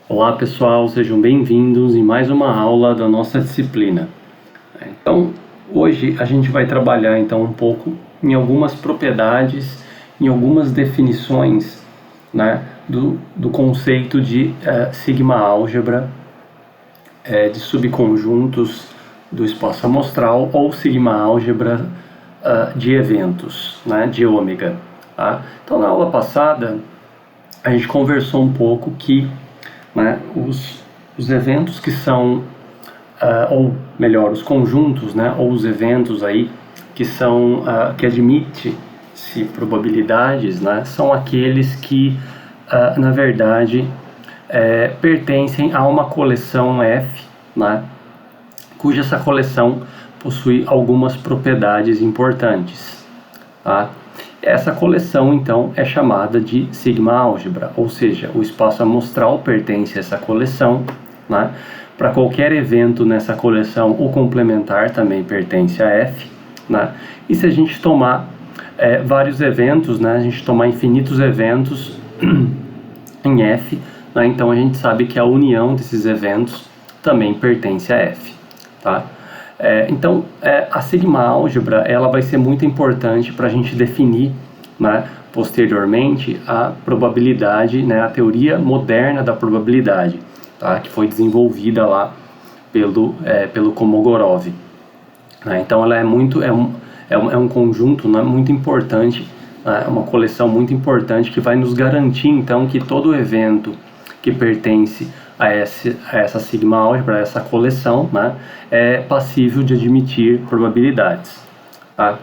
Olá pessoal, sejam bem-vindos em mais uma aula da nossa disciplina. Então, hoje a gente vai trabalhar então um pouco em algumas propriedades, em algumas definições, né, do conceito de sigma álgebra, de subconjuntos do espaço amostral ou sigma álgebra de eventos, né, de ômega. Tá? Então, na aula passada, a gente conversou um pouco que, né, os eventos que são, ou melhor, os conjuntos, né, ou os eventos aí que são, que admite-se probabilidades, né, são aqueles que, na verdade, pertencem a uma coleção F, né, cuja essa coleção possui algumas propriedades importantes. Tá? Essa coleção, então, é chamada de sigma álgebra, ou seja, o espaço amostral pertence a essa coleção, né? Para qualquer evento nessa coleção, o complementar também pertence a F, né? E se a gente tomar vários eventos, né? A gente tomar infinitos eventos em F, né? Então a gente sabe que a união desses eventos também pertence a F, tá? Então, a sigma álgebra ela vai ser muito importante para a gente definir, né, posteriormente a probabilidade, né, a teoria moderna da probabilidade, tá, que foi desenvolvida lá pelo Kolmogorov. Né? Então, ela é um conjunto, né, muito importante, né, uma coleção muito importante que vai nos garantir, então, que todo evento que pertence a essa sigma álgebra, a essa coleção, né, é passível de admitir probabilidades. Tá?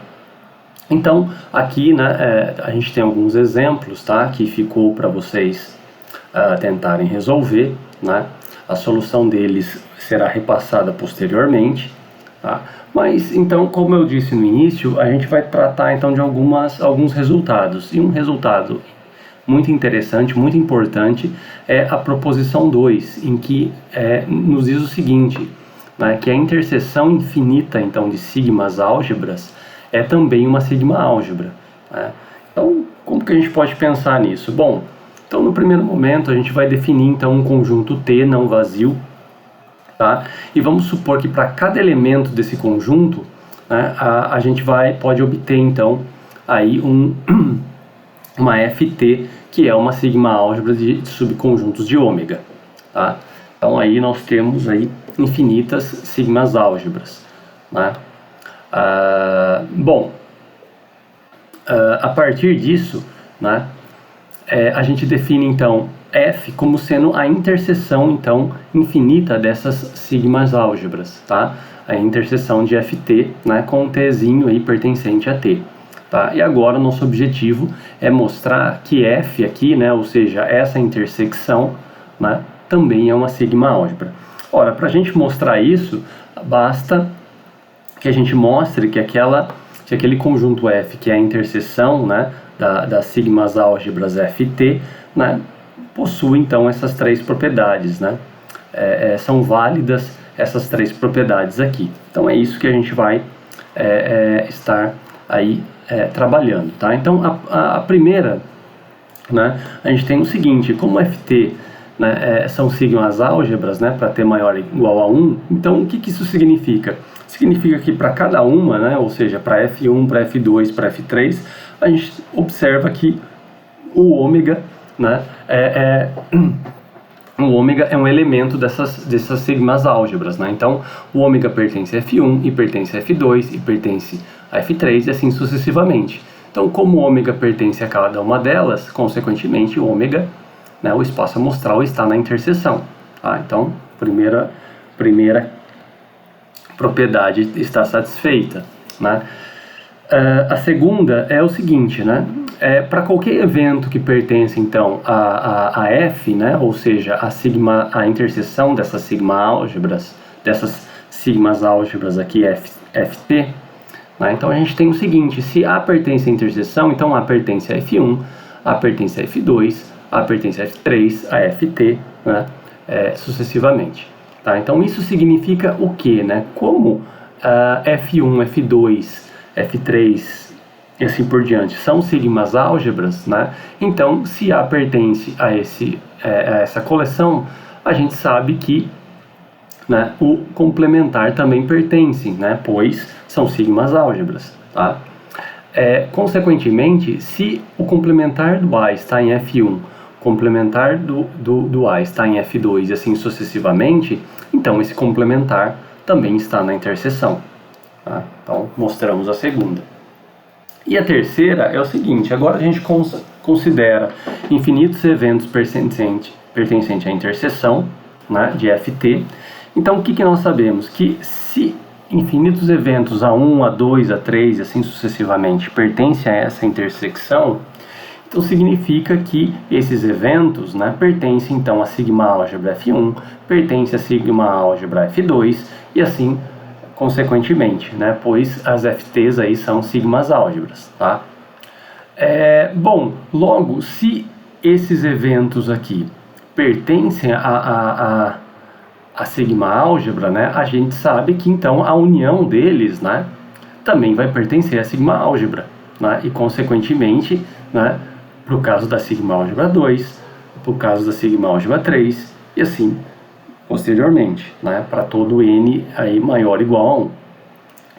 Então, aqui, né, a gente tem alguns exemplos, tá, que ficou para vocês tentarem resolver, né? A solução deles será repassada posteriormente, tá? Mas, então, como eu disse no início, a gente vai tratar, então, de alguns resultados. E um resultado muito interessante, muito importante, é a proposição 2, em que nos diz o seguinte, né, que a interseção infinita, então, de sigmas álgebras é também uma sigma álgebra. Né? Então, como que a gente pode pensar nisso? Bom, então, no primeiro momento, a gente vai definir, então, um conjunto T não vazio, tá? E vamos supor que para cada elemento desse conjunto, né, a gente pode obter, então, aí uma FT, que é uma sigma álgebra de subconjuntos de ômega. Tá? Então aí nós temos aí infinitas sigmas álgebras. Né? A partir disso, né, a gente define então F como sendo a interseção então infinita dessas sigmas álgebras, tá? A interseção de FT, né, com um Tzinho aí pertencente a T. Tá? E agora o nosso objetivo é mostrar que F aqui, né, ou seja, essa intersecção, né, também é uma sigma álgebra. Ora, para a gente mostrar isso, basta que a gente mostre que aquele conjunto F, que é a interseção, né, das sigmas álgebras FT, né, possui então essas três propriedades. Né? São válidas essas três propriedades aqui. Então é isso que a gente vai estar aí trabalhando, tá? Então, a primeira, né, a gente tem o seguinte, como FT, né, são sigmas álgebras, né, para T maior ou igual a 1, então o que isso significa? Significa que para cada uma, né, ou seja, para F1, para F2, para F3, a gente observa que o ômega, né, o ômega é um elemento dessas sigmas álgebras, né? Então, o ômega pertence a F1 e pertence a F2 e pertence a F3 e assim sucessivamente. Então, como o ômega pertence a cada uma delas, consequentemente, o ômega, né, o espaço amostral está na interseção. Tá? Então, primeira propriedade está satisfeita. Né? A segunda é o seguinte, né? Para qualquer evento que pertence então a F, né, ou seja, a interseção dessas sigma álgebras, dessas sigmas álgebras aqui FT, né, então a gente tem o seguinte, se A pertence à interseção, então A pertence a F1, A pertence a F2, A pertence a F3, a FT, né, sucessivamente. Tá? Então isso significa o quê? Né? Como F1, F2, F3 e assim por diante são sigmas álgebras, né? Então, se A pertence a essa coleção, a gente sabe que, né, o complementar também pertence, né, pois são sigmas álgebras, tá? Consequentemente, se o complementar do A está em F1, complementar do A está em F2 e assim sucessivamente, então esse complementar também está na interseção. Tá? Então, mostramos a segunda. E a terceira é o seguinte, agora a gente considera infinitos eventos pertencentes à interseção, né, de Ft. Então, o que nós sabemos? Que se infinitos eventos A1, A2, A3 e assim sucessivamente pertencem a essa intersecção, então significa que esses eventos, né, pertencem então a sigma álgebra F1, pertence a sigma álgebra F2 e assim consequentemente, né, pois as FTs aí são sigmas álgebras, tá? Bom, logo, se esses eventos aqui pertencem a sigma álgebra, né, a gente sabe que então a união deles, né, também vai pertencer a sigma álgebra, né, e consequentemente, né, para o caso da sigma álgebra 2, para o caso da sigma álgebra 3 e assim posteriormente, né, para todo n aí maior ou igual a 1.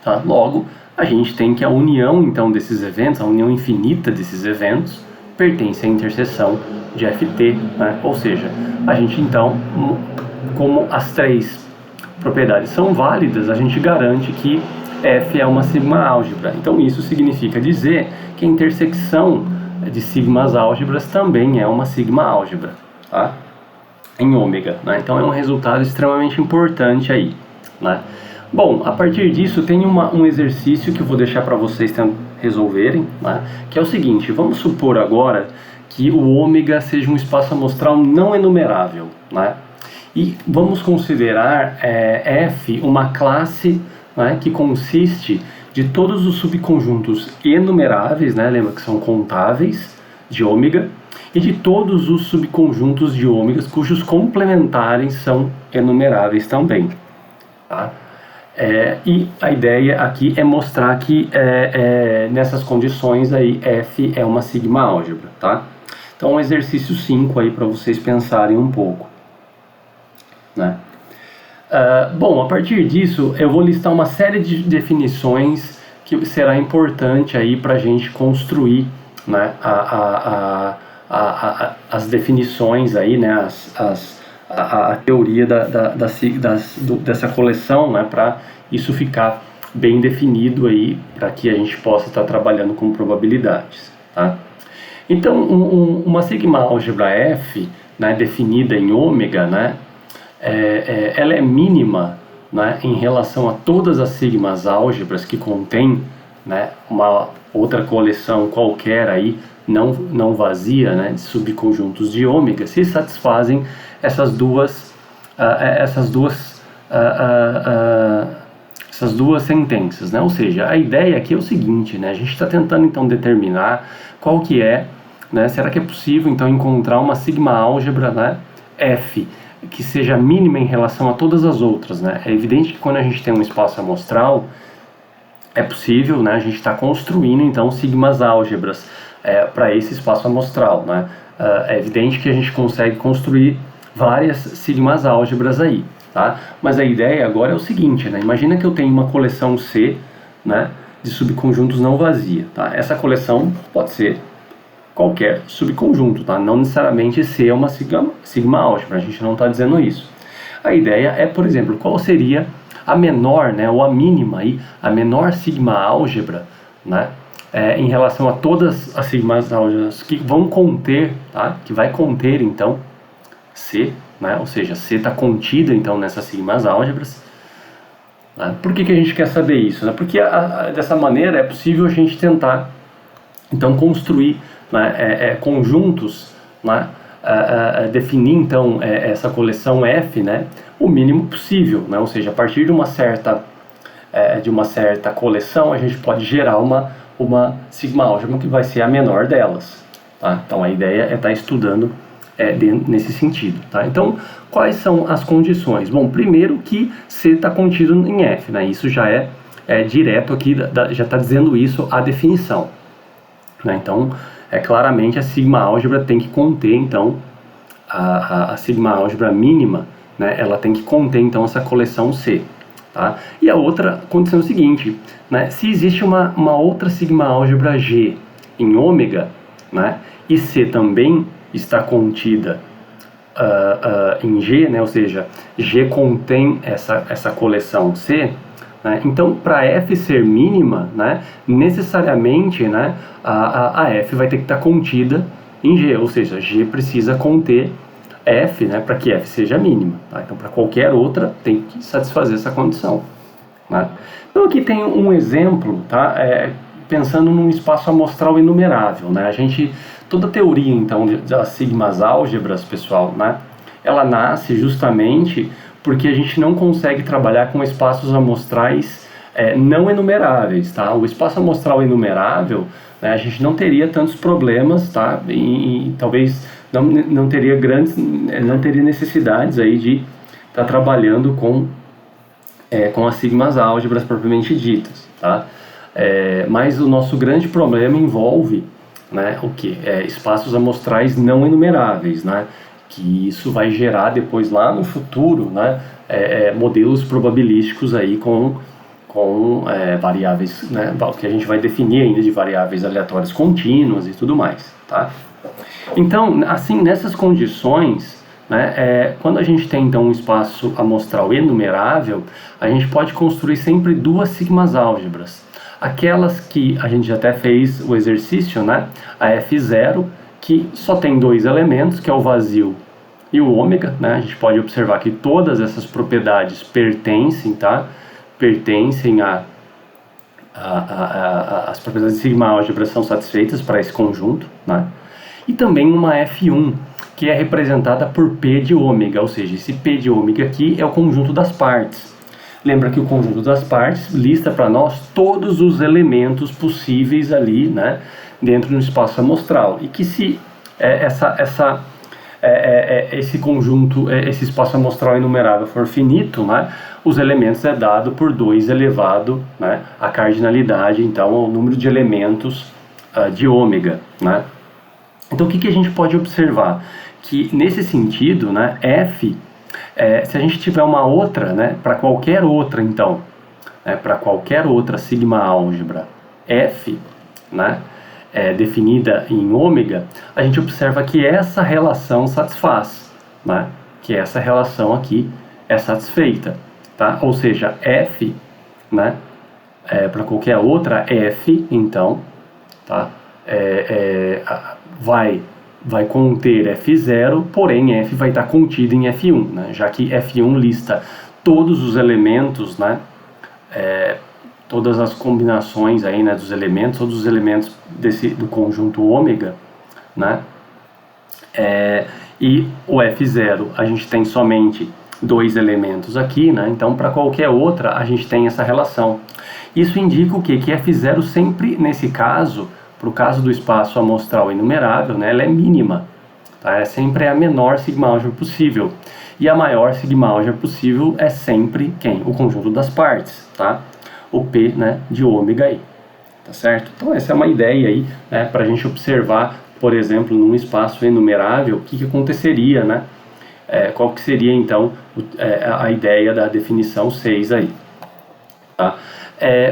Tá? Logo, a gente tem que a união então desses eventos, a união infinita desses eventos, pertence à interseção de Ft, né? Ou seja, a gente então, como as três propriedades são válidas, a gente garante que F é uma sigma álgebra. Então isso significa dizer que a intersecção de sigmas álgebras também é uma sigma álgebra, tá? Em ômega, né? Então é um resultado extremamente importante aí, né? Bom, a partir disso tem um exercício que eu vou deixar para vocês resolverem, né? Que é o seguinte, vamos supor agora que o ômega seja um espaço amostral não enumerável, né? E vamos considerar F uma classe, né, que consiste de todos os subconjuntos enumeráveis, né? Lembra que são contáveis de ômega, e de todos os subconjuntos de ômegas cujos complementares são enumeráveis também, tá? E a ideia aqui é mostrar que nessas condições aí F é uma sigma álgebra, tá? Então um exercício 5 aí para vocês pensarem um pouco, né? Bom, a partir disso eu vou listar uma série de definições que será importante aí para a gente construir, né, as definições aí, né, a teoria dessa coleção, né, para isso ficar bem definido aí, para que a gente possa estar trabalhando com probabilidades, tá? Então, uma sigma álgebra F, né, definida em ômega, né, ela é mínima, né, em relação a todas as sigmas álgebras que contém, né, uma outra coleção qualquer aí, não vazia, né, de subconjuntos de ômega, se satisfazem essas duas sentenças, né? Ou seja, a ideia aqui é o seguinte, né? A gente está tentando então determinar qual que é, né? Será que é possível então encontrar uma sigma álgebra, né, F que seja mínima em relação a todas as outras, né? É evidente que quando a gente tem um espaço amostral é possível, né, a gente está construindo então sigmas álgebras para esse espaço amostral, né? É evidente que a gente consegue construir várias sigmas álgebras aí, tá? Mas a ideia agora é o seguinte, né? Imagina que eu tenho uma coleção C, né, de subconjuntos não vazia, tá? Essa coleção pode ser qualquer subconjunto, tá? Não necessariamente C é uma sigma álgebra, a gente não está dizendo isso. A ideia é, por exemplo, qual seria a menor, né, ou a mínima aí, a menor sigma álgebra, né, em relação a todas as sigmas álgebras que vão conter, tá? Que vai conter então C, né? Ou seja, C está contida então nessas sigmas álgebras. Né? Por que a gente quer saber isso? Né? Porque dessa maneira é possível a gente tentar então construir, né, conjuntos, né, definir então essa coleção F, né, o mínimo possível, né? Ou seja, a partir de uma certa coleção a gente pode gerar uma sigma álgebra que vai ser a menor delas, tá? Então a ideia é estar estudando nesse sentido, tá? Então, quais são as condições? Bom, primeiro que C está contido em F, né? Isso já é direto aqui, já está dizendo isso a definição, né? Então, claramente a sigma álgebra tem que conter, então, a sigma álgebra mínima, né, ela tem que conter então essa coleção C. Tá? E a outra condição é o seguinte, né, se existe uma outra sigma álgebra G em ômega, né, e C também está contida em G, né, ou seja, G contém essa coleção C, né, então para F ser mínima, né, necessariamente, né, a F vai ter que estar contida em G, ou seja, G precisa conter F, né, para que F seja mínima. Tá? Então para qualquer outra tem que satisfazer essa condição. Né? Então aqui tem um exemplo, tá? Pensando num espaço amostral enumerável, né? Toda a teoria então das sigmas álgebras, pessoal, né? Ela nasce justamente porque a gente não consegue trabalhar com espaços amostrais não enumeráveis, tá? O espaço amostral enumerável, né, a gente não teria tantos problemas, tá? E talvez não teria necessidades aí de estar trabalhando com as sigmas álgebras propriamente ditas, tá? Mas o nosso grande problema envolve, né, o que? Espaços amostrais não enumeráveis, né? Que isso vai gerar depois lá no futuro, né, modelos probabilísticos aí com variáveis, né, que a gente vai definir ainda de variáveis aleatórias contínuas e tudo mais, tá? Então, assim, nessas condições, né, quando a gente tem então um espaço amostral enumerável, a gente pode construir sempre duas sigmas álgebras. Aquelas que a gente até fez o exercício, né, a F0, que só tem dois elementos, que é o vazio e o ômega, né? A gente pode observar que todas essas propriedades pertencem, tá? Pertencem as propriedades de sigma álgebra são satisfeitas para esse conjunto, né? E também uma F1, que é representada por P de ômega, ou seja, esse P de ômega aqui é o conjunto das partes. Lembra que o conjunto das partes lista para nós todos os elementos possíveis ali, né, dentro do espaço amostral. E que se esse conjunto, esse espaço amostral enumerável for finito, né, os elementos é dado por 2 elevado, né, a cardinalidade, então, ao número de elementos de ômega, né. Então, o que a gente pode observar? Que, nesse sentido, né, F, se a gente tiver uma outra, né, para qualquer outra, então, para qualquer outra sigma álgebra F, né, definida em ômega, a gente observa que essa relação satisfaz, né, que essa relação aqui é satisfeita, tá? Ou seja, F, né, para qualquer outra F, então, tá, vai conter F0, porém F vai estar contido em F1, né? Já que F1 lista todos os elementos, né? Todas as combinações aí, né, dos elementos, todos os elementos do conjunto ômega, né? E o F0 a gente tem somente 2 elementos aqui, né? Então para qualquer outra a gente tem essa relação. Isso indica o quê? Que F0 sempre, nesse caso, para o caso do espaço amostral enumerável, né, ela é mínima, tá? Sempre a menor sigma álgebra possível. E a maior sigma álgebra possível é sempre quem? O conjunto das partes, tá? O P, né, de ômega aí, tá certo? Então essa é uma ideia aí, né, para a gente observar, por exemplo, num espaço enumerável, o que aconteceria, né? Qual que seria então a ideia da definição 6 aí, tá?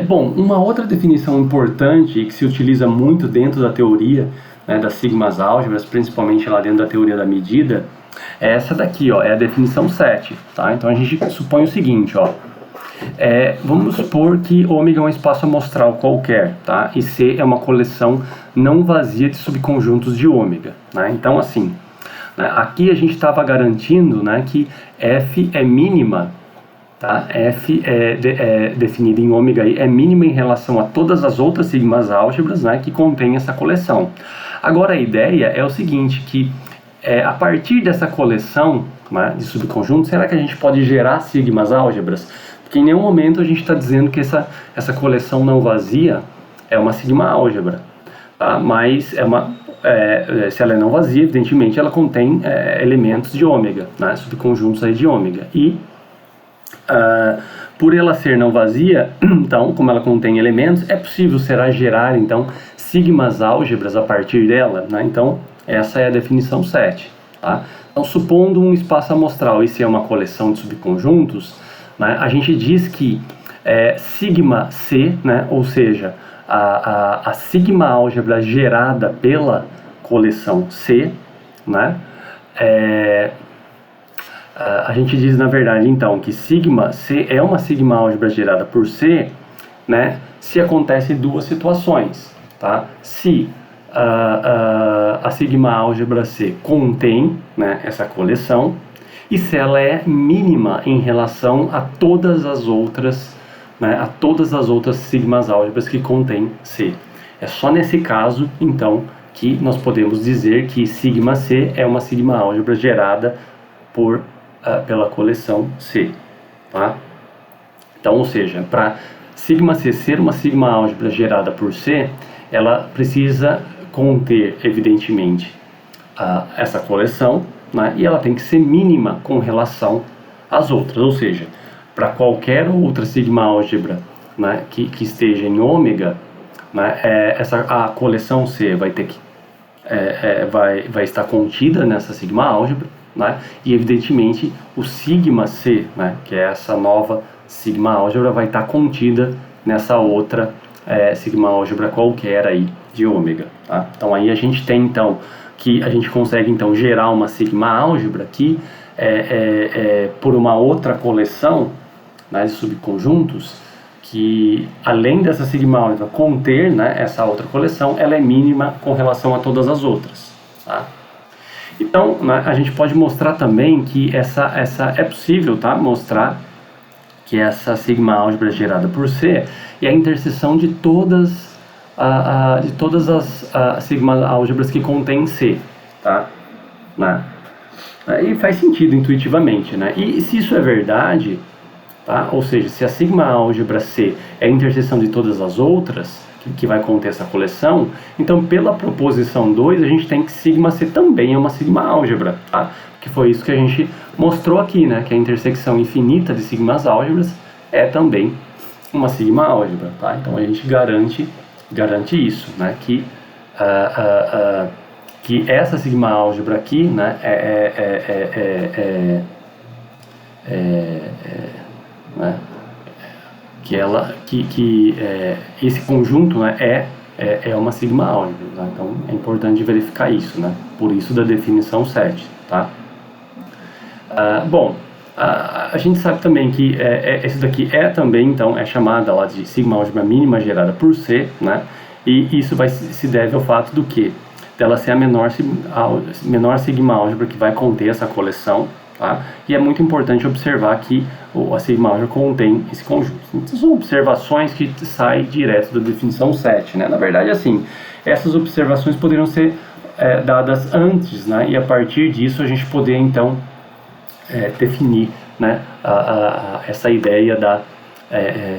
Bom, uma outra definição importante e que se utiliza muito dentro da teoria, né, das sigmas álgebras, principalmente lá dentro da teoria da medida, é essa daqui, ó, é a definição 7, tá? Então a gente supõe o seguinte, ó, vamos supor que ômega é um espaço amostral qualquer, tá? E C é uma coleção não vazia de subconjuntos de ômega, né? Então assim, né, aqui a gente estava garantindo, né, que F é mínima, tá? F definida em ômega aí, é mínima em relação a todas as outras sigmas álgebras, né, que contém essa coleção. Agora a ideia é o seguinte, que a partir dessa coleção, né, de subconjuntos, será que a gente pode gerar sigmas álgebras? Porque em nenhum momento a gente está dizendo que essa coleção não vazia é uma sigma álgebra, tá? Mas se ela é não vazia, evidentemente ela contém elementos de ômega, né, subconjuntos aí de ômega. E por ela ser não vazia, então, como ela contém elementos, é possível gerar então sigmas álgebras a partir dela, né? Então essa é a definição 7, tá? Então, supondo um espaço amostral e se é uma coleção de subconjuntos, né, a gente diz que sigma C, né, ou seja, a sigma álgebra gerada pela coleção C, né, a gente diz, na verdade, então, que sigma C é uma sigma álgebra gerada por C, né, se acontecem duas situações, tá? Se a sigma álgebra C contém, né, essa coleção e se ela é mínima em relação a todas as outras, né, a todas as outras sigmas álgebras que contém C. É só nesse caso, então, que nós podemos dizer que sigma C é uma sigma álgebra gerada pela coleção C, tá? Então, ou seja, para sigma C ser uma sigma álgebra gerada por C, ela precisa conter, evidentemente, essa coleção, né? E ela tem que ser mínima com relação às outras, ou seja, para qualquer outra sigma álgebra, né, que esteja em ômega, né, a coleção C vai ter que vai estar contida nessa sigma álgebra, né, e evidentemente o sigma C, né, que é essa nova sigma álgebra, vai estar contida nessa outra sigma álgebra qualquer aí de ômega, tá? Então aí a gente tem então que a gente consegue então gerar uma sigma álgebra que por uma outra coleção, né, de subconjuntos, que além dessa sigma álgebra conter, né, essa outra coleção, ela é mínima com relação a todas as outras, tá? Então, né, a gente pode mostrar também que é possível, tá, mostrar que essa sigma álgebra gerada por C é a interseção de todas as sigma álgebras que contêm C, tá? Né? E faz sentido intuitivamente, né? E se isso é verdade, tá? Ou seja, se a sigma álgebra C é a interseção de todas as outras que vai conter essa coleção, então pela proposição 2 a gente tem que sigma C também é uma sigma álgebra, tá? Que foi isso que a gente mostrou aqui, né? Que a intersecção infinita de sigmas álgebras é também uma sigma álgebra, tá? Então a gente garante isso, né? Que essa sigma álgebra aqui, né? Né, esse conjunto, né, é uma sigma álgebra, tá? Então é importante verificar isso, né? Por isso da definição 7, tá? Bom, a gente sabe também que esse daqui também, então, é chamada lá de sigma álgebra mínima gerada por C, né? E isso se deve ao fato do que? Dela ser a menor sigma álgebra que vai conter essa coleção, tá? E é muito importante observar que a sigma álgebra contém esse conjunto. Então, são observações que saem direto da definição 7, né? Na verdade, assim, essas observações poderiam ser dadas antes, né? E a partir disso a gente poder, então, definir, né, essa ideia da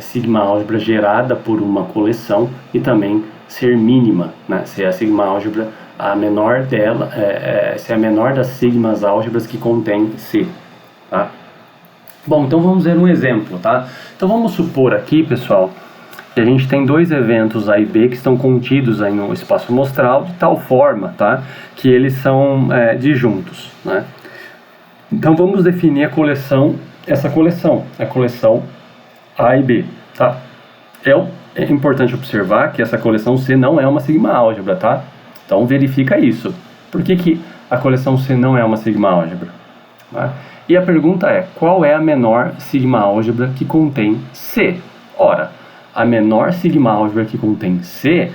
sigma álgebra gerada por uma coleção e também ser mínima, né? Ser a sigma álgebra a menor dela, ser a menor das sigmas álgebras que contém C, tá? Bom, então vamos ver um exemplo, tá? Então vamos supor aqui, pessoal, que a gente tem dois eventos A e B que estão contidos aí no espaço amostral de tal forma, tá, que eles são disjuntos, né? Então vamos definir a coleção A e B, tá? É importante observar que essa coleção C não é uma sigma álgebra, tá? Então verifica isso. Por que a coleção C não é uma sigma álgebra? Tá? E a pergunta é, qual é a menor sigma álgebra que contém C? Ora, a menor sigma álgebra que contém C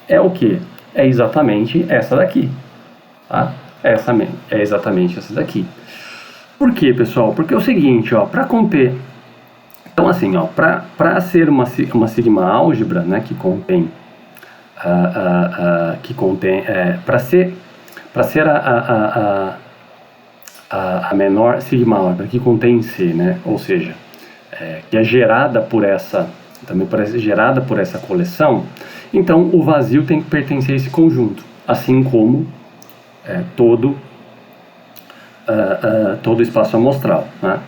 é o quê? É exatamente essa daqui, tá? É exatamente essa daqui. Por quê, pessoal? Porque é o seguinte, ó, para conter... Então, assim, ó, para ser uma sigma álgebra, né, que contém... para ser a menor sigma álgebra que contém C, né, ou seja, que é gerada por essa coleção, então o vazio tem que pertencer a esse conjunto, assim como todo espaço amostral, né?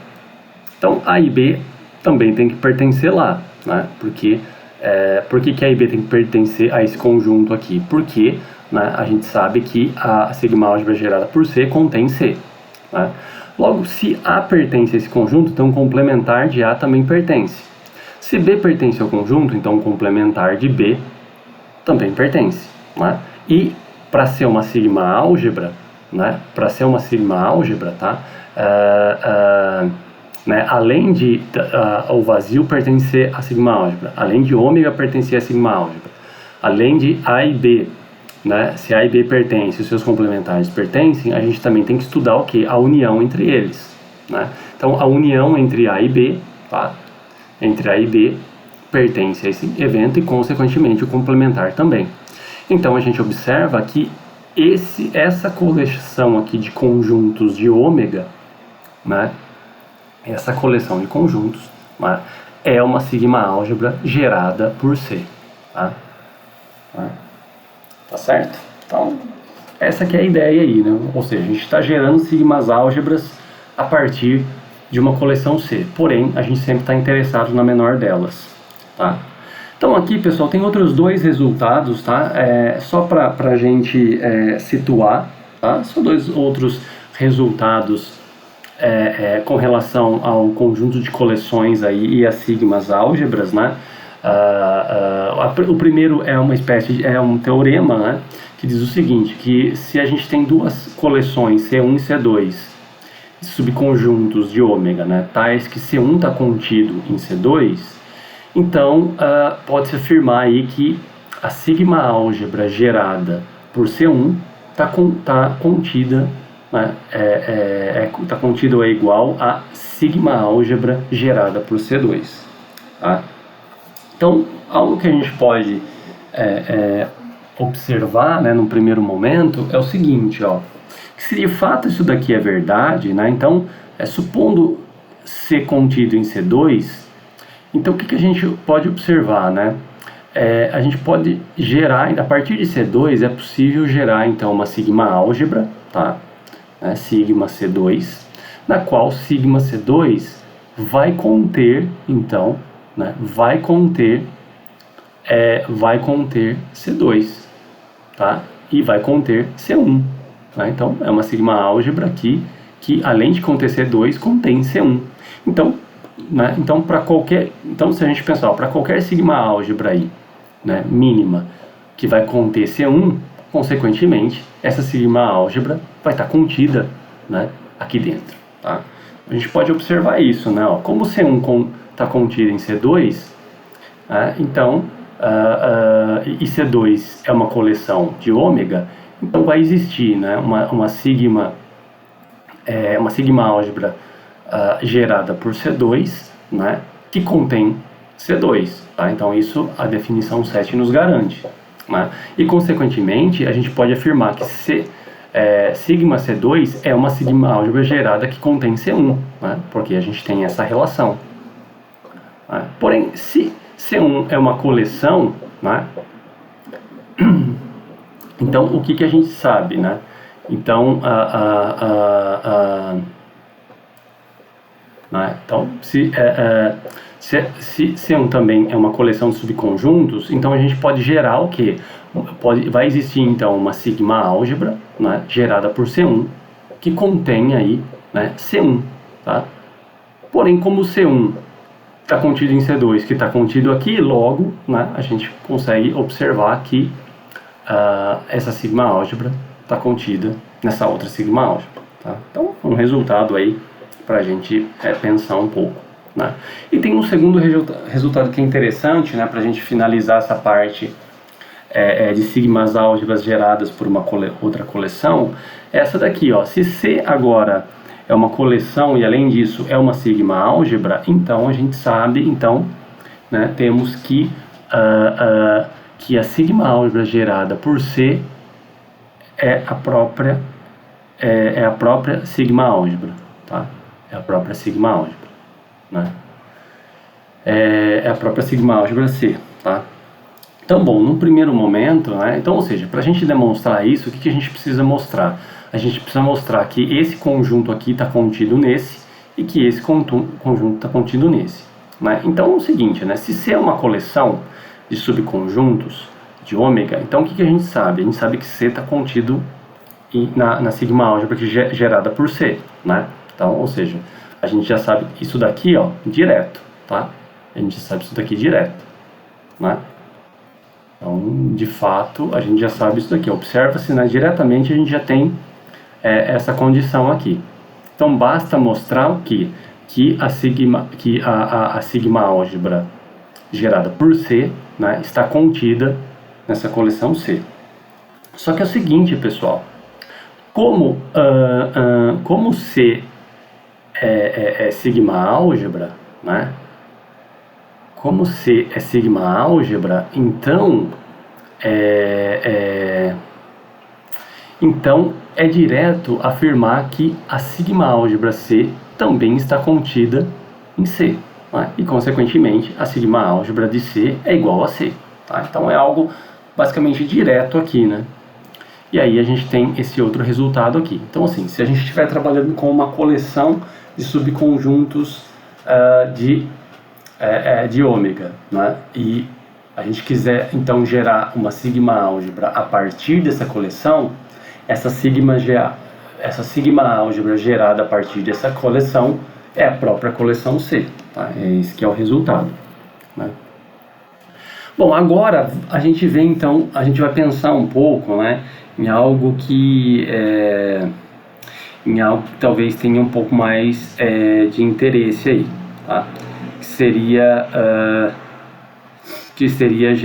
Então A e B também tem que pertencer lá, né? Por que a A e B tem que pertencer a esse conjunto aqui? Porque né, a gente sabe que a sigma álgebra gerada por C contém C. Né? Logo, se A pertence a esse conjunto, então o complementar de A também pertence. Se B pertence ao conjunto, então o complementar de B também pertence. Né? E para ser uma sigma álgebra, né, tá? Né, além de o vazio pertencer à sigma álgebra, além de ômega pertencer à sigma álgebra, além de A e B, né, se A e B pertencem, os seus complementares pertencem, a gente também tem que estudar o que? A união entre eles. Né? Então, a união entre A e B, tá? Entre A e B pertence a esse evento e, consequentemente, o complementar também. Então, a gente observa que essa coleção aqui de conjuntos de ômega, né, essa coleção de conjuntos, né, é uma sigma álgebra gerada por C. Tá? Tá certo? Então, essa que é a ideia aí, né? Ou seja, a gente está gerando sigmas álgebras a partir de uma coleção C. Porém, a gente sempre está interessado na menor delas. Tá? Então aqui, pessoal, tem outros dois resultados, tá? Só para a gente situar, tá? São dois outros resultados com relação ao conjunto de coleções aí e as sigmas álgebras, né? O primeiro é uma espécie é um teorema, né? Que diz o seguinte, que se a gente tem duas coleções C1 e C2, subconjuntos de ômega, né? Tais que C1 está contido em C2, então, pode-se afirmar aí que a sigma álgebra gerada por C1 está contida, né, tá contida ou é igual a sigma álgebra gerada por C2. Tá? Então, algo que a gente pode observar, né, no primeiro momento é o seguinte, ó, que se de fato isso daqui é verdade, né, então, supondo ser contido em C2, então, o que a gente pode observar, né? A gente pode gerar, a partir de C2, é possível gerar, então, uma sigma álgebra, tá? Sigma C2, na qual sigma C2 vai conter, então, né? Vai conter C2, tá? E vai conter C1, tá? Então, é uma sigma álgebra aqui, que além de conter C2, contém C1. Então, né? Então, se a gente pensar, para qualquer sigma álgebra aí, né, mínima, que vai conter C1, consequentemente, essa sigma álgebra vai estar contida, né, aqui dentro. Tá? A gente pode observar isso, né? Ó, como C1 está contido em C2, então, e C2 é uma coleção de ômega, então vai existir, né, uma sigma álgebra gerada por C2, né, que contém C2. Tá? Então isso a definição 7 nos garante. Né? E consequentemente a gente pode afirmar que sigma C2 é uma sigma álgebra gerada que contém C1, né? Porque a gente tem essa relação. Né? Porém, se C1 é uma coleção, né, então o que a gente sabe? Né? Então, né? Então, se C1 também é uma coleção de subconjuntos, então a gente pode gerar o quê? Vai existir então uma sigma álgebra, né, gerada por C1, que contém aí, né, C1. Tá? Porém, como C1 está contido em C2, que está contido aqui, logo, né, a gente consegue observar que essa sigma álgebra está contida nessa outra sigma álgebra. Tá? Então, um resultado aí para a gente pensar um pouco. Né? E tem um segundo resultado que é interessante, né, para a gente finalizar essa parte de sigmas álgebras geradas por uma outra coleção, essa daqui, ó, se C agora é uma coleção e além disso é uma sigma álgebra, então a gente sabe, então, né, temos que a sigma álgebra gerada por C é a própria sigma álgebra, tá? É a própria sigma álgebra, né? É a própria sigma álgebra C, tá? Então, bom, no primeiro momento, né? Então, ou seja, para a gente demonstrar isso, o que a gente precisa mostrar? A gente precisa mostrar que esse conjunto aqui está contido nesse e que esse conjunto está contido nesse, né? Então, é o seguinte, né? Se C é uma coleção de subconjuntos, de ômega, então o que a gente sabe? A gente sabe que C está contido na sigma álgebra gerada por C, né? Então, ou seja, a gente já sabe isso daqui, ó, direto, tá? A gente sabe isso daqui direto, né? Então, de fato, a gente já sabe isso daqui. Observa-se, né? Diretamente a gente já tem essa condição aqui. Então, basta mostrar o quê? Que a sigma álgebra gerada por C, né, está contida nessa coleção C. Só que é o seguinte, pessoal, como C é sigma álgebra, né? Como C é sigma álgebra, então é direto afirmar que a sigma álgebra C também está contida em C, né? E consequentemente a sigma álgebra de C é igual a C, tá? Então é algo basicamente direto aqui, né? E aí a gente tem esse outro resultado aqui. Então assim, se a gente estiver trabalhando com uma coleção de subconjuntos de ômega, né? E a gente quiser então gerar uma sigma álgebra a partir dessa coleção, essa sigma álgebra gerada a partir dessa coleção é a própria coleção C, tá? Esse que é o resultado, né? Bom, agora a gente vê então, a gente vai pensar um pouco, né, em algo que talvez tenha um pouco mais de interesse aí, tá? Que seria a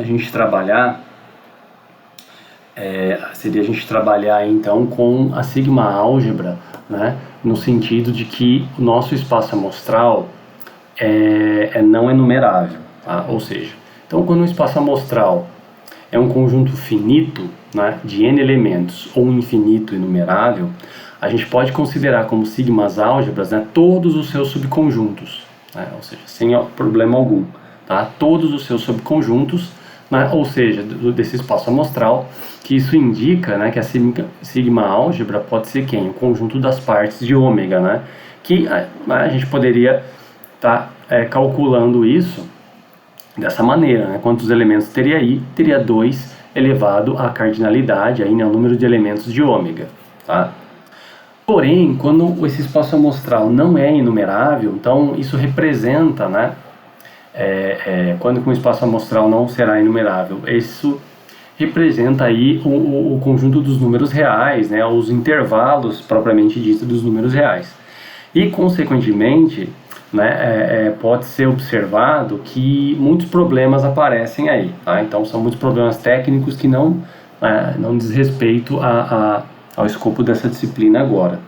gente trabalhar então com a sigma álgebra, né, no sentido de que o nosso espaço amostral não é numerável, tá? Ou seja, então quando o espaço amostral é um conjunto finito, né, de n elementos ou infinito enumerável, a gente pode considerar como sigmas álgebras, né, todos os seus subconjuntos, né, ou seja, sem problema algum, tá? Todos os seus subconjuntos, né, ou seja, desse espaço amostral, que isso indica, né, que a sigma álgebra pode ser quem? O conjunto das partes de ômega, né? Que a gente poderia estar calculando isso dessa maneira, né? Quantos elementos teria aí? Teria 2 elevado à cardinalidade, aí, né, o número de elementos de ômega, tá? Porém, quando esse espaço amostral não é enumerável, então isso representa, né, quando um espaço amostral não será enumerável, isso representa aí o conjunto dos números reais, né, os intervalos propriamente dito dos números reais. E, consequentemente, né, pode ser observado que muitos problemas aparecem aí, tá? Então são muitos problemas técnicos que não diz respeito ao escopo dessa disciplina agora,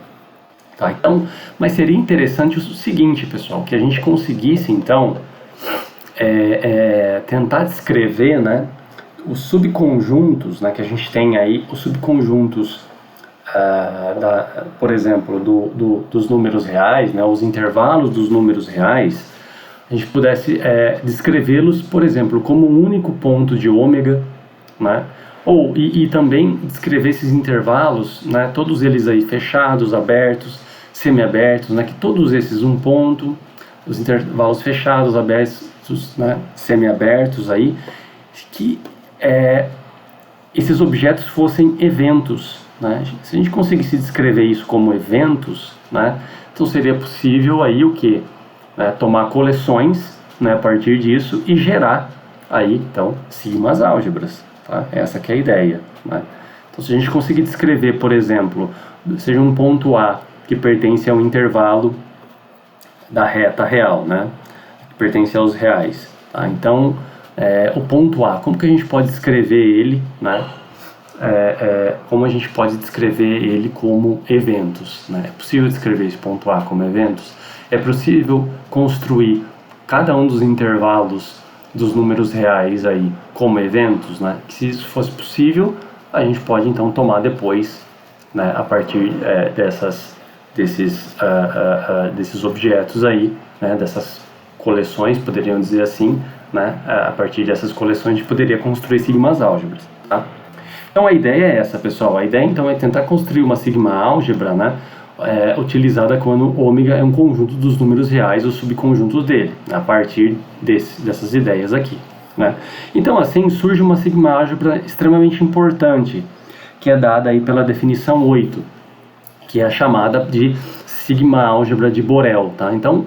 tá? Então, mas seria interessante o seguinte, pessoal, que a gente conseguisse então tentar descrever, né, os subconjuntos, né, que a gente tem aí, os subconjuntos por exemplo, dos números reais, né, os intervalos dos números reais, a gente pudesse descrevê-los, por exemplo, como um único ponto de ômega, né, e também descrever esses intervalos, né, todos eles aí fechados, abertos, semiabertos, né, que todos esses um ponto, os intervalos fechados, abertos, né, semiabertos aí, que esses objetos fossem eventos, né? Se a gente conseguisse descrever isso como eventos, né, então seria possível aí o que? Tomar coleções, né, a partir disso e gerar aí então sigmas álgebras, tá? Essa que é a ideia, né? Então se a gente conseguir descrever, por exemplo, seja um ponto A que pertence ao intervalo da reta real, né, que pertence aos reais, tá? Então o ponto A, como que a gente pode descrever ele, né? Como a gente pode descrever ele como eventos, né? É possível descrever esse ponto A como eventos? É possível construir cada um dos intervalos dos números reais aí como eventos, né? Que se isso fosse possível, a gente pode então tomar depois, né, a partir desses objetos aí, né, dessas coleções, poderiam dizer assim, né? A partir dessas coleções a gente poderia construir sigmas álgebras, tá? Então a ideia é essa, pessoal. A ideia então é tentar construir uma sigma álgebra, né, utilizada quando ômega é um conjunto dos números reais, os subconjuntos dele, a partir dessas ideias aqui, né? Então assim surge uma sigma álgebra extremamente importante, que é dada aí pela definição 8, que é a chamada de sigma álgebra de Borel, tá? Então,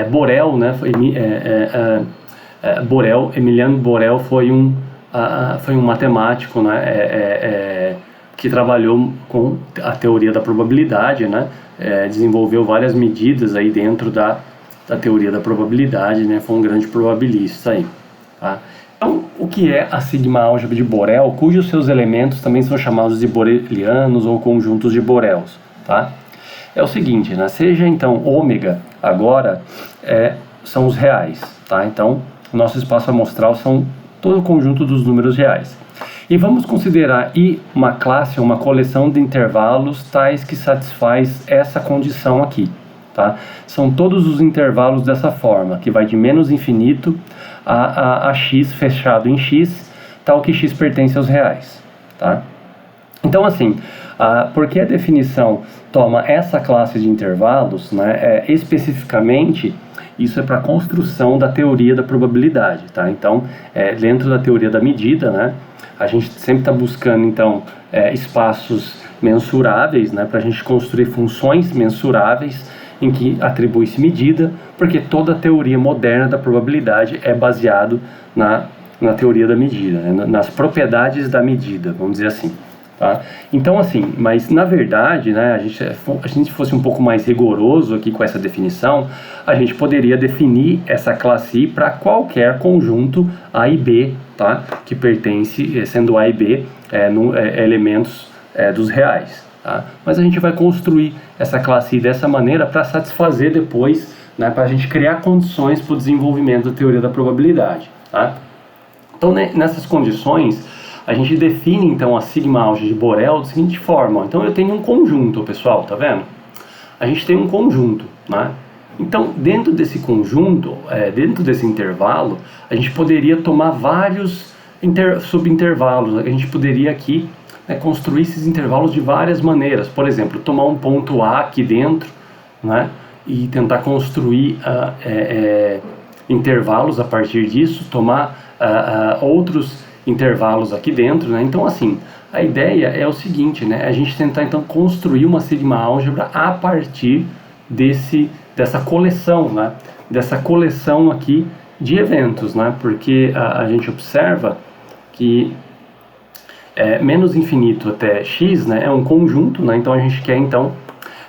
Borel, né, Emiliano Borel foi um matemático, né, que trabalhou com a teoria da probabilidade, né, desenvolveu várias medidas aí dentro da teoria da probabilidade, né, foi um grande probabilista aí, tá? Então, o que é a sigma álgebra de Borel, cujos seus elementos também são chamados de borelianos ou conjuntos de Borels, tá? É o seguinte, né? Seja então ômega agora são os reais, tá? Então, o nosso espaço amostral são todo o conjunto dos números reais. E vamos considerar I uma classe, uma coleção de intervalos tais que satisfaz essa condição aqui, tá? São todos os intervalos dessa forma, que vai de menos infinito a x fechado em x, tal que x pertence aos reais, tá? Então, assim, porque a definição toma essa classe de intervalos, né, especificamente, isso é para a construção da teoria da probabilidade, tá? Então, dentro da teoria da medida, né, a gente sempre está buscando, então, espaços mensuráveis, né, para a gente construir funções mensuráveis em que atribui-se medida, porque toda a teoria moderna da probabilidade é baseado na teoria da medida, né, nas propriedades da medida, vamos dizer assim. Tá? Então, assim, mas na verdade, né, a gente fosse um pouco mais rigoroso aqui com essa definição, a gente poderia definir essa classe I para qualquer conjunto A e B, tá? Que pertence, sendo A e B, elementos dos reais. Tá? Mas a gente vai construir essa classe I dessa maneira para satisfazer depois, né, para a gente criar condições para o desenvolvimento da teoria da probabilidade. Tá? Então, nessas condições, a gente define, então, a sigma álgebra de Borel da seguinte forma. Então, eu tenho um conjunto, pessoal, tá vendo? A gente tem um conjunto, né? Então, dentro desse conjunto, dentro desse intervalo, a gente poderia tomar vários subintervalos. A gente poderia aqui, né, construir esses intervalos de várias maneiras. Por exemplo, tomar um ponto A aqui dentro, né? E tentar construir intervalos a partir disso, tomar outros intervalos aqui dentro, né? Então, assim, a ideia é o seguinte, né? A gente tentar, então, construir uma sigma álgebra a partir dessa coleção, né? Dessa coleção aqui de eventos, né? Porque a gente observa que menos infinito até x, né? É um conjunto, né? Então, a gente quer, então,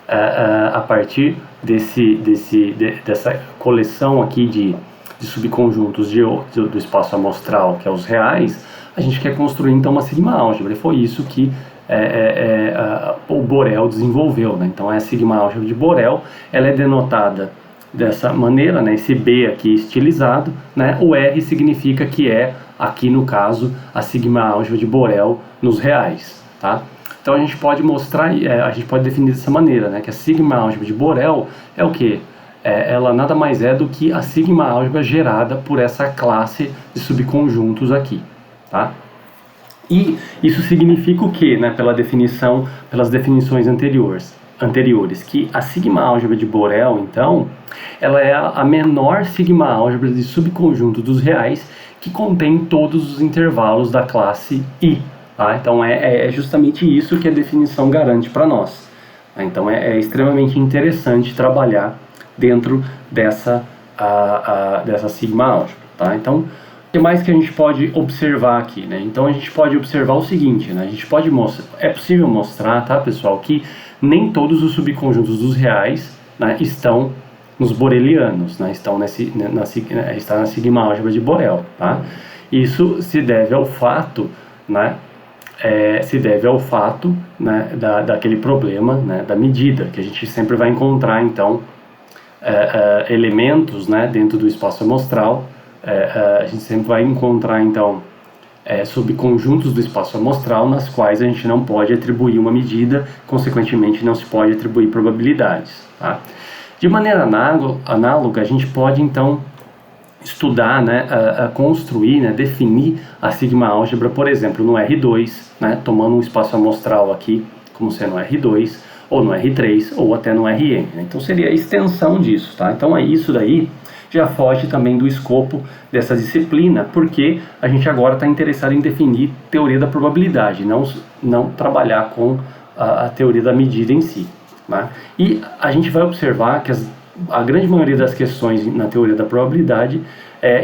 a partir dessa coleção aqui de subconjuntos do espaço amostral, que é os reais, a gente quer construir então uma sigma álgebra, e foi isso que o Borel desenvolveu, né? Então, a sigma álgebra de Borel, ela é denotada dessa maneira, né? Esse B aqui estilizado, né? O R significa que aqui no caso, a sigma álgebra de Borel nos reais, tá? Então, a gente pode mostrar, a gente pode definir dessa maneira, né? Que a sigma álgebra de Borel é o quê? Ela nada mais é do que a sigma álgebra gerada por essa classe de subconjuntos aqui, tá? E isso significa o quê, né? Pelas definições anteriores, que a sigma álgebra de Borel, então, ela é a menor sigma álgebra de subconjunto dos reais que contém todos os intervalos da classe I, tá? Então, é justamente isso que a definição garante para nós. Então, é extremamente interessante trabalhar dentro dessa sigma álgebra, tá? Então, o que mais que a gente pode observar aqui, né? Então, a gente pode observar o seguinte, né? A gente pode é possível mostrar, tá, pessoal, que nem todos os subconjuntos dos reais, né, estão nos borelianos, né? Está na sigma álgebra de Borel, tá? Isso se deve ao fato, né? Daquele problema, né, da medida, que a gente sempre vai encontrar, então, elementos, né, dentro do espaço amostral. A gente sempre vai encontrar, então, subconjuntos do espaço amostral nas quais a gente não pode atribuir uma medida, consequentemente não se pode atribuir probabilidades, tá? De maneira análoga, a gente pode, então, estudar, né, construir, né, definir a sigma álgebra, por exemplo, no R2, né, tomando um espaço amostral aqui como sendo R2, ou no R3, ou até no Rn. Né? Então seria a extensão disso, tá? Então isso daí já foge também do escopo dessa disciplina, porque a gente agora está interessado em definir teoria da probabilidade, não trabalhar com a teoria da medida em si. Né? E a gente vai observar que a grande maioria das questões na teoria da probabilidade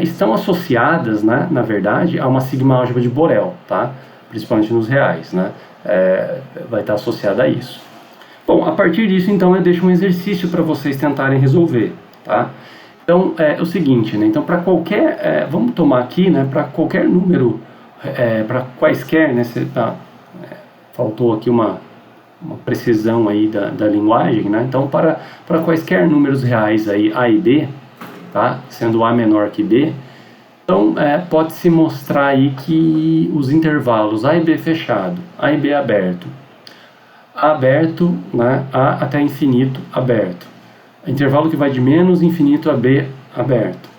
estão associadas, né, na verdade, a uma sigma-álgebra de Borel, tá? Principalmente nos reais, né? Vai estar associada a isso. Bom, a partir disso, então, eu deixo um exercício para vocês tentarem resolver, tá? Então, é o seguinte, né? Então, para qualquer... vamos tomar aqui, né? Para qualquer número, para quaisquer, né? Faltou aqui uma precisão aí da linguagem, né? Então, para quaisquer números reais aí, A e B, tá? Sendo A menor que B, então, pode-se mostrar aí que os intervalos A e B fechado, A e B aberto, A aberto, né? A até infinito aberto, intervalo que vai de menos infinito a B aberto,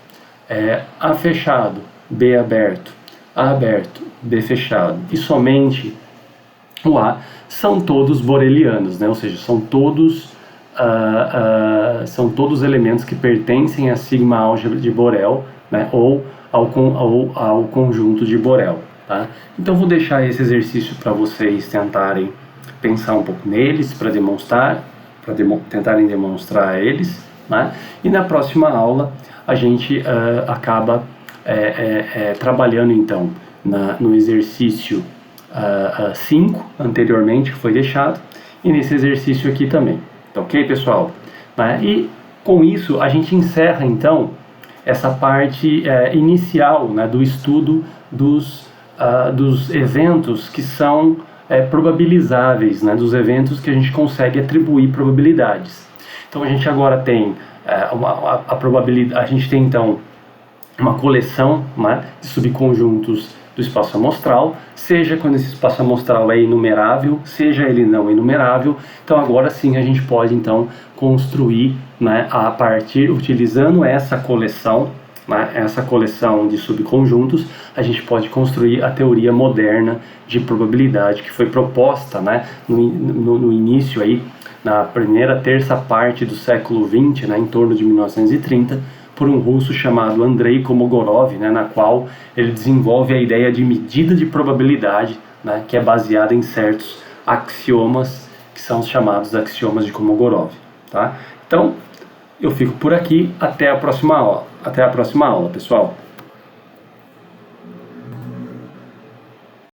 A fechado, B aberto, A aberto, B fechado, e somente o A, são todos borelianos, né? Ou seja, são todos elementos que pertencem à sigma-álgebra de Borel, né? Ou ao conjunto de Borel, tá? Então vou deixar esse exercício para vocês tentarem pensar um pouco neles, para tentarem demonstrar eles, né? E na próxima aula a gente acaba trabalhando então no exercício 5 anteriormente, que foi deixado, e nesse exercício aqui também, tá ok, pessoal? Né? E com isso a gente encerra então essa parte inicial, né, do estudo dos eventos que são probabilizáveis, né, dos eventos que a gente consegue atribuir probabilidades. Então a gente agora tem a probabilidade, a gente tem então uma coleção, né, de subconjuntos do espaço amostral, seja quando esse espaço amostral é inumerável, seja ele não inumerável. Então agora sim a gente pode então construir, né, utilizando essa coleção, né, essa coleção de subconjuntos, a gente pode construir a teoria moderna de probabilidade que foi proposta, né, no início aí, na primeira terça parte do século XX, né, em torno de 1930, por um russo chamado Andrei Kolmogorov, né, na qual ele desenvolve a ideia de medida de probabilidade, né, que é baseada em certos axiomas, que são os chamados axiomas de Kolmogorov. Tá? Então, eu fico por aqui, até a próxima aula, pessoal.